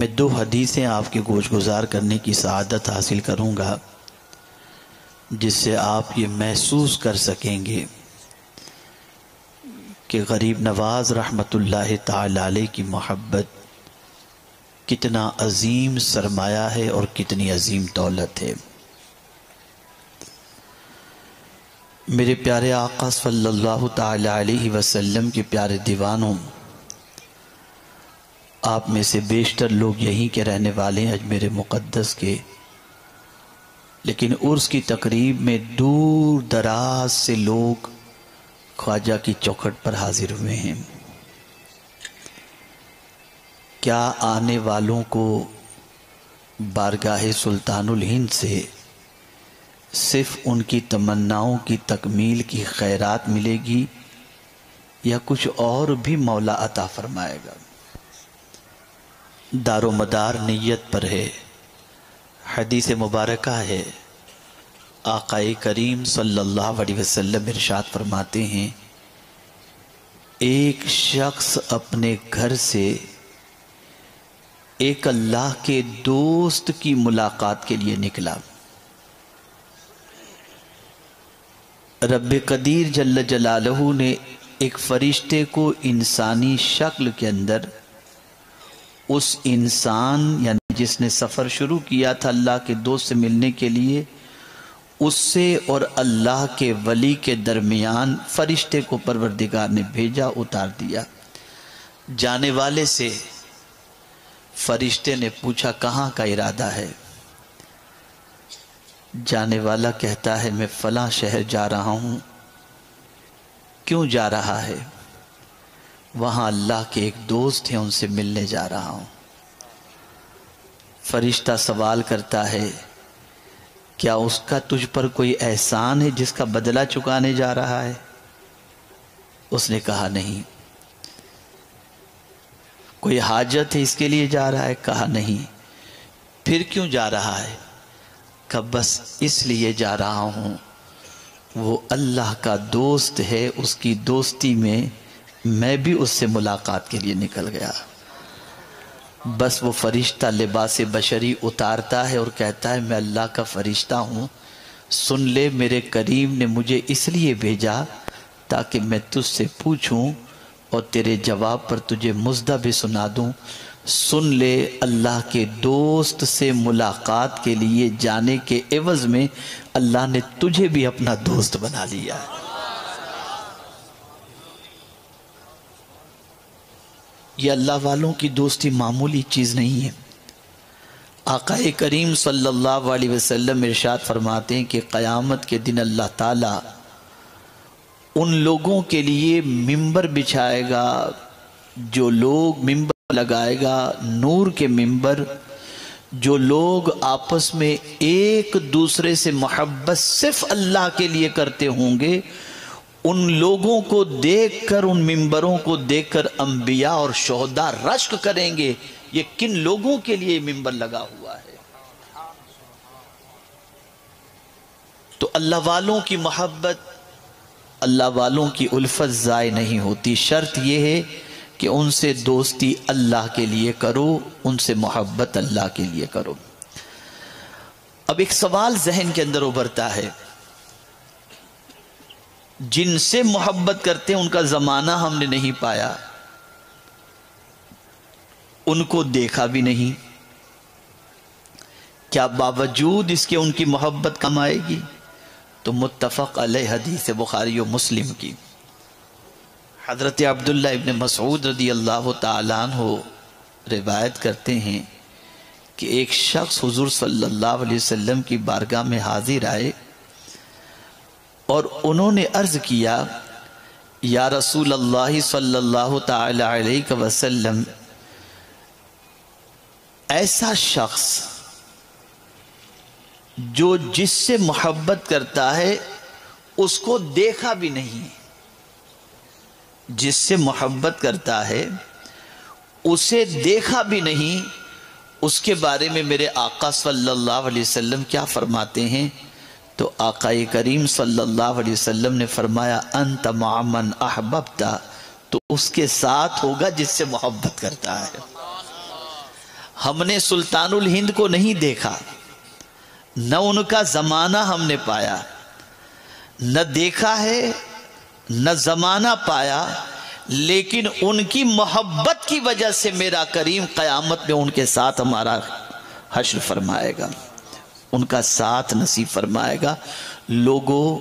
میں 2 حدیثیں آپ کے گوش گزار کرنے کی سعادت حاصل کروں گا جس سے آپ یہ محسوس کر سکیں گے کہ غریب نواز رحمۃ اللہ تعالی علیہ کی محبت کتنا عظیم سرمایہ ہے اور کتنی عظیم دولت ہے۔ میرے پیارے آقا صلی اللہ تعالی علیہ وسلم کے پیارے دیوانوں، آپ میں سے بیشتر لوگ یہیں کے رہنے والے ہیں، اجمیر مقدس کے، لیکن عرس کی تقریب میں دور دراز سے لوگ خواجہ کی چوکھٹ پر حاضر ہوئے ہیں۔ کیا آنے والوں کو بارگاہ سلطان الہند سے صرف ان کی تمناؤں کی تکمیل کی خیرات ملے گی یا کچھ اور بھی مولا عطا فرمائے گا؟ دار و مدار نیت پر ہے۔ حدیث مبارکہ ہے، آقا کریم صلی اللہ علیہ وسلم ارشاد فرماتے ہیں، ایک شخص اپنے گھر سے ایک اللہ کے دوست کی ملاقات کے لیے نکلا۔ رب قدیر جل جلالہ نے ایک فرشتے کو انسانی شکل کے اندر اس انسان یعنی جس نے سفر شروع کیا تھا اللہ کے دوست سے ملنے کے لیے، اس سے اور اللہ کے ولی کے درمیان فرشتے کو پروردگار نے بھیجا، اتار دیا۔ جانے والے سے فرشتے نے پوچھا کہاں کا ارادہ ہے؟ جانے والا کہتا ہے میں فلاں شہر جا رہا ہوں۔ کیوں جا رہا ہے؟ وہاں اللہ کے ایک دوست ہیں، ان سے ملنے جا رہا ہوں۔ فرشتہ سوال کرتا ہے کیا اس کا تجھ پر کوئی احسان ہے جس کا بدلہ چکانے جا رہا ہے؟ اس نے کہا نہیں۔ کوئی حاجت ہے اس کے لیے جا رہا ہے؟ کہا نہیں۔ پھر کیوں جا رہا ہے؟ کہ بس اس لیے جا رہا ہوں، وہ اللہ کا دوست ہے، اس کی دوستی میں میں بھی اس سے ملاقات کے لیے نکل گیا۔ بس وہ فرشتہ لباس بشری اتارتا ہے اور کہتا ہے میں اللہ کا فرشتہ ہوں، سن لے میرے کریم نے مجھے اس لیے بھیجا تاکہ میں تجھ سے پوچھوں اور تیرے جواب پر تجھے مژدہ بھی سنا دوں۔ سن لے اللہ کے دوست سے ملاقات کے لیے جانے کے عوض میں اللہ نے تجھے بھی اپنا دوست بنا لیا ہے۔ یہ اللہ والوں کی دوستی معمولی چیز نہیں ہے۔ آقا کریم صلی اللہ علیہ وسلم ارشاد فرماتے ہیں کہ قیامت کے دن اللہ تعالیٰ ان لوگوں کے لیے ممبر بچھائے گا، جو لوگ ممبر لگائے گا، نور کے ممبر، جو لوگ آپس میں ایک دوسرے سے محبت صرف اللہ کے لیے کرتے ہوں گے، ان لوگوں کو دیکھ کر، ان ممبروں کو دیکھ کر انبیاء اور شہداء رشک کریں گے یہ کن لوگوں کے لیے ممبر لگا ہوا ہے۔ تو اللہ والوں کی محبت، اللہ والوں کی الفت ضائع نہیں ہوتی۔ شرط یہ ہے کہ ان سے دوستی اللہ کے لیے کرو، ان سے محبت اللہ کے لیے کرو۔ اب ایک سوال ذہن کے اندر ابھرتا ہے، جن سے محبت کرتے ہیں ان کا زمانہ ہم نے نہیں پایا، ان کو دیکھا بھی نہیں، کیا باوجود اس کے ان کی محبت کم آئے گی؟ تو متفق علیہ حدیث بخاری و مسلم کی، حضرت عبداللہ ابن مسعود رضی اللہ تعالیٰ عنہ روایت کرتے ہیں کہ ایک شخص حضور صلی اللہ علیہ وسلم کی بارگاہ میں حاضر آئے اور انہوں نے عرض کیا یا رسول اللہ صلی اللہ تعالی علیہ وسلم، ایسا شخص جو جس سے محبت کرتا ہے اس کو دیکھا بھی نہیں، جس سے محبت کرتا ہے اسے دیکھا بھی نہیں، اس کے بارے میں میرے آقا صلی اللہ علیہ وسلم کیا فرماتے ہیں؟ تو آقا کریم صلی اللہ علیہ وسلم نے فرمایا انت مع من احببتا، تو اس کے ساتھ ہوگا جس سے محبت کرتا ہے۔ ہم نے سلطان الہند کو نہیں دیکھا، نہ ان کا زمانہ ہم نے پایا، نہ دیکھا ہے نہ زمانہ پایا، لیکن ان کی محبت کی وجہ سے میرا کریم قیامت میں ان کے ساتھ ہمارا حشر فرمائے گا، ان کا ساتھ نصیب فرمائے گا۔ لوگوں،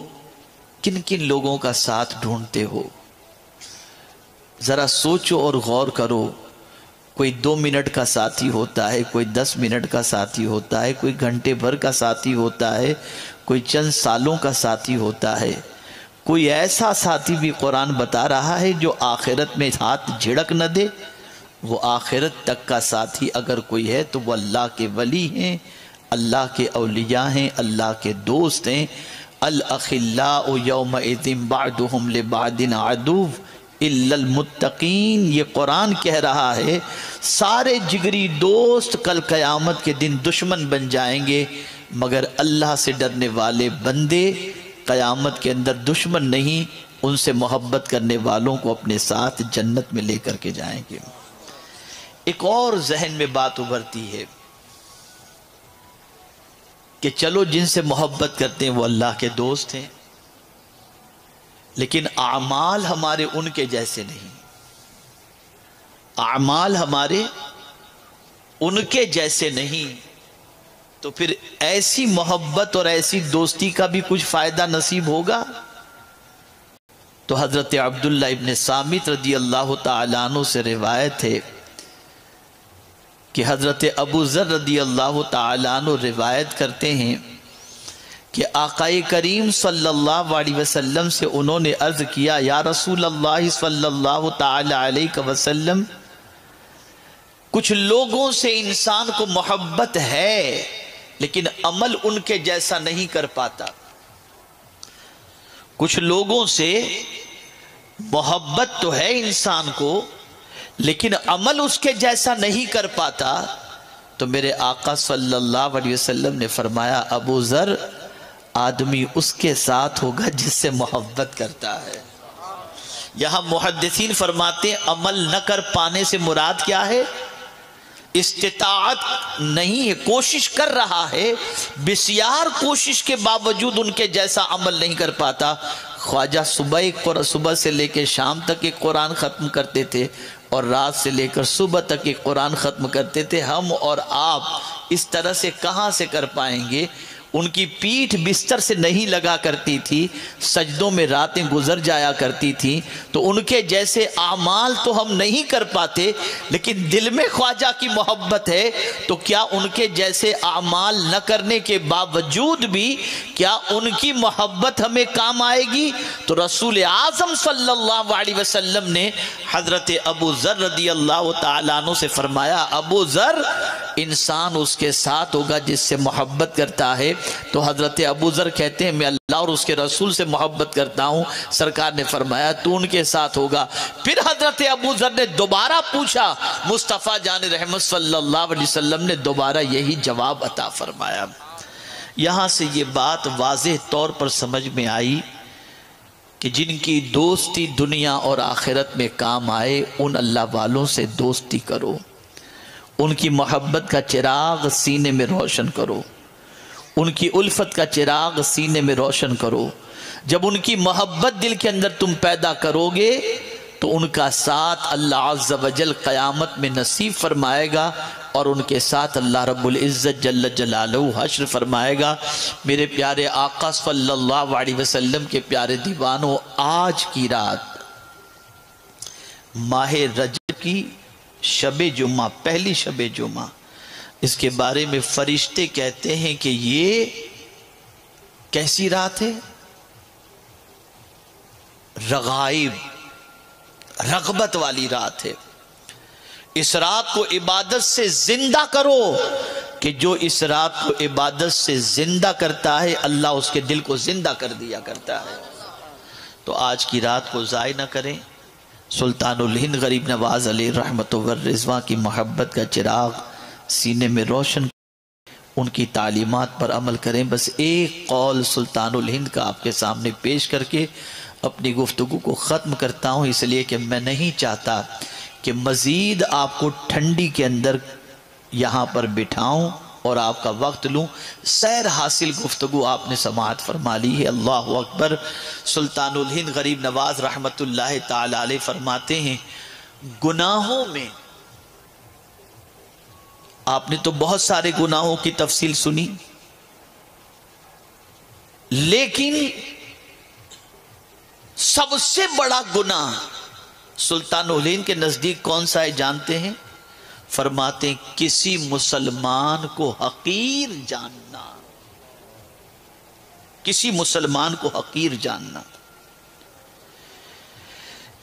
کن کن لوگوں کا ساتھ ڈھونڈتے ہو؟ ذرا سوچو اور غور کرو۔ کوئی 2 منٹ کا ساتھی ہوتا ہے، کوئی 10 منٹ کا ساتھی ہوتا ہے، کوئی گھنٹے بھر کا ساتھی ہوتا ہے، کوئی چند سالوں کا ساتھی ہوتا ہے، کوئی ایسا ساتھی بھی قرآن بتا رہا ہے جو آخرت میں ہاتھ جھڑک نہ دے۔ وہ آخرت تک کا ساتھی اگر کوئی ہے تو وہ اللہ کے ولی ہیں، اللہ کے اولیاء ہیں، اللہ کے دوست ہیں۔ الاخلاء یومئذ بعضهم لبعض عدو الا المتقین، یہ قرآن کہہ رہا ہے سارے جگری دوست کل قیامت کے دن دشمن بن جائیں گے، مگر اللہ سے ڈرنے والے بندے قیامت کے اندر دشمن نہیں، ان سے محبت کرنے والوں کو اپنے ساتھ جنت میں لے کر کے جائیں گے۔ ایک اور ذہن میں بات ابھرتی ہے کہ چلو جن سے محبت کرتے ہیں وہ اللہ کے دوست ہیں، لیکن اعمال ہمارے ان کے جیسے نہیں، اعمال ہمارے ان کے جیسے نہیں، تو پھر ایسی محبت اور ایسی دوستی کا بھی کچھ فائدہ نصیب ہوگا؟ تو حضرت عبداللہ ابن صامت رضی اللہ تعالیٰ عنہ سے روایت ہے کہ حضرت ابو ذر رضی اللہ تعالیٰ عنہ روایت کرتے ہیں کہ آقا کریم صلی اللہ علیہ وسلم سے انہوں نے عرض کیا، یا رسول اللہ صلی اللہ تعالیٰ علیہ وسلم، کچھ لوگوں سے انسان کو محبت ہے لیکن عمل ان کے جیسا نہیں کر پاتا۔ کچھ لوگوں سے محبت تو ہے انسان کو لیکن عمل اس کے جیسا نہیں کر پاتا۔ تو میرے آقا صلی اللہ علیہ وسلم نے فرمایا، ابو ذر، آدمی اس کے ساتھ ہوگا جس سے محبت کرتا ہے۔ یہاں محدثین فرماتے ہیں عمل نہ کر پانے سے مراد کیا ہے؟ استطاعت نہیں ہے، کوشش کر رہا ہے، بسیار کوشش کے باوجود ان کے جیسا عمل نہیں کر پاتا۔ خواجہ صبح سے لے کے شام تک ایک قرآن ختم کرتے تھے اور رات سے لے کر صبح تک ایک قرآن ختم کرتے تھے۔ ہم اور آپ اس طرح سے کہاں سے کر پائیں گے؟ ان کی پیٹھ بستر سے نہیں لگا کرتی تھی، سجدوں میں راتیں گزر جایا کرتی تھی، تو ان کے جیسے اعمال تو ہم نہیں کر پاتے، لیکن دل میں خواجہ کی محبت ہے، تو کیا ان کے جیسے اعمال نہ کرنے کے باوجود بھی کیا ان کی محبت ہمیں کام آئے گی؟ تو رسول اعظم صلی اللہ علیہ وسلم نے حضرت ابو ذر رضی اللہ تعالیٰ عنہ سے فرمایا، ابو ذر، انسان اس کے ساتھ ہوگا جس سے محبت کرتا ہے۔ تو حضرت ابو ذر کہتے ہیں، میں اللہ اور اس کے رسول سے محبت کرتا ہوں۔ سرکار نے فرمایا، تو ان کے ساتھ ہوگا۔ پھر حضرت ابو ذر نے دوبارہ پوچھا، مصطفیٰ جان رحمت صلی اللہ علیہ وسلم نے دوبارہ یہی جواب عطا فرمایا۔ یہاں سے یہ بات واضح طور پر سمجھ میں آئی کہ جن کی دوستی دنیا اور آخرت میں کام آئے، ان اللہ والوں سے دوستی کرو، ان کی محبت کا چراغ سینے میں روشن کرو، ان کی الفت کا چراغ سینے میں روشن کرو۔ جب ان کی محبت دل کے اندر تم پیدا کرو گے تو ان کا ساتھ اللہ عز و جل قیامت میں نصیب فرمائے گا، اور ان کے ساتھ اللہ رب العزت جل جلالہ حشر فرمائے گا۔ میرے پیارے آقا صلی اللہ علیہ وسلم کے پیارے دیوانوں، آج کی رات ماہ رجب کی شب جمعہ، پہلی شب جمعہ، اس کے بارے میں فرشتے کہتے ہیں کہ یہ کیسی رات ہے؟ رغائب، رغبت والی رات ہے۔ اس رات کو عبادت سے زندہ کرو، کہ جو اس رات کو عبادت سے زندہ کرتا ہے اللہ اس کے دل کو زندہ کر دیا کرتا ہے۔ تو آج کی رات کو ضائع نہ کریں۔ سلطان الہند غریب نواز علیہ رحمت و رضوان کی محبت کا چراغ سینے میں روشن، ان کی تعلیمات پر عمل کریں۔ بس ایک قول سلطان الہند کا آپ کے سامنے پیش کر کے اپنی گفتگو کو ختم کرتا ہوں، اس لیے کہ میں نہیں چاہتا کہ مزید آپ کو ٹھنڈی کے اندر یہاں پر بٹھاؤں اور آپ کا وقت لوں. سیر حاصل گفتگو آپ نے سماعت فرما لی ہے. اللہ اکبر. سلطان الہند غریب نواز رحمت اللہ تعالی علیہ فرماتے ہیں گناہوں میں، آپ نے تو بہت سارے گناہوں کی تفصیل سنی، لیکن سب سے بڑا گناہ سلطان الہند کے نزدیک کون سا ہے جانتے ہیں؟ فرماتے ہیں کسی مسلمان کو حقیر جاننا. کسی مسلمان کو حقیر جاننا.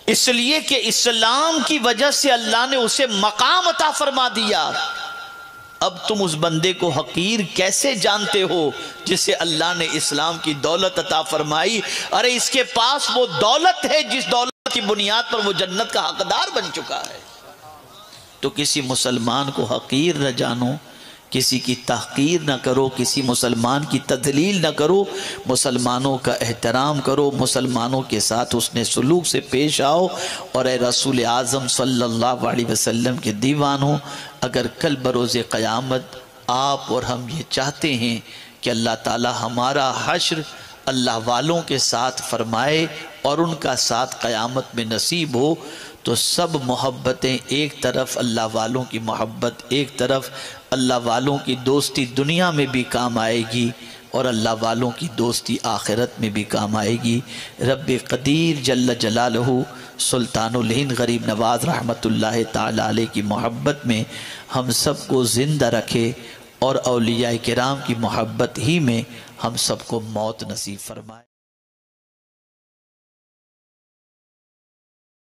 اس لیے کہ اسلام کی وجہ سے اللہ نے اسے مقام عطا فرما دیا. اب تم اس بندے کو حقیر کیسے جانتے ہو جسے اللہ نے اسلام کی دولت عطا فرمائی؟ ارے اس کے پاس وہ دولت ہے جس دولت کی بنیاد پر وہ جنت کا حقدار بن چکا ہے. تو کسی مسلمان کو حقیر نہ جانو، کسی کی تحقیر نہ کرو، کسی مسلمان کی تذلیل نہ کرو. مسلمانوں کا احترام کرو، مسلمانوں کے ساتھ حسن سلوک سے پیش آؤ. اور اے رسول اعظم صلی اللہ علیہ وسلم کے دیوانوں، اگر کل بروز قیامت آپ اور ہم یہ چاہتے ہیں کہ اللہ تعالی ہمارا حشر اللہ والوں کے ساتھ فرمائے اور ان کا ساتھ قیامت میں نصیب ہو، تو سب محبتیں ایک طرف، اللہ والوں کی محبت ایک طرف. اللہ والوں کی دوستی دنیا میں بھی کام آئے گی اور اللہ والوں کی دوستی آخرت میں بھی کام آئے گی. رب قدیر جل جلالہ سلطان الہند غریب نواز رحمت اللہ تعالی علیہ کی محبت میں ہم سب کو زندہ رکھے اور اولیاء کرام کی محبت ہی میں ہم سب کو موت نصیب فرمائے.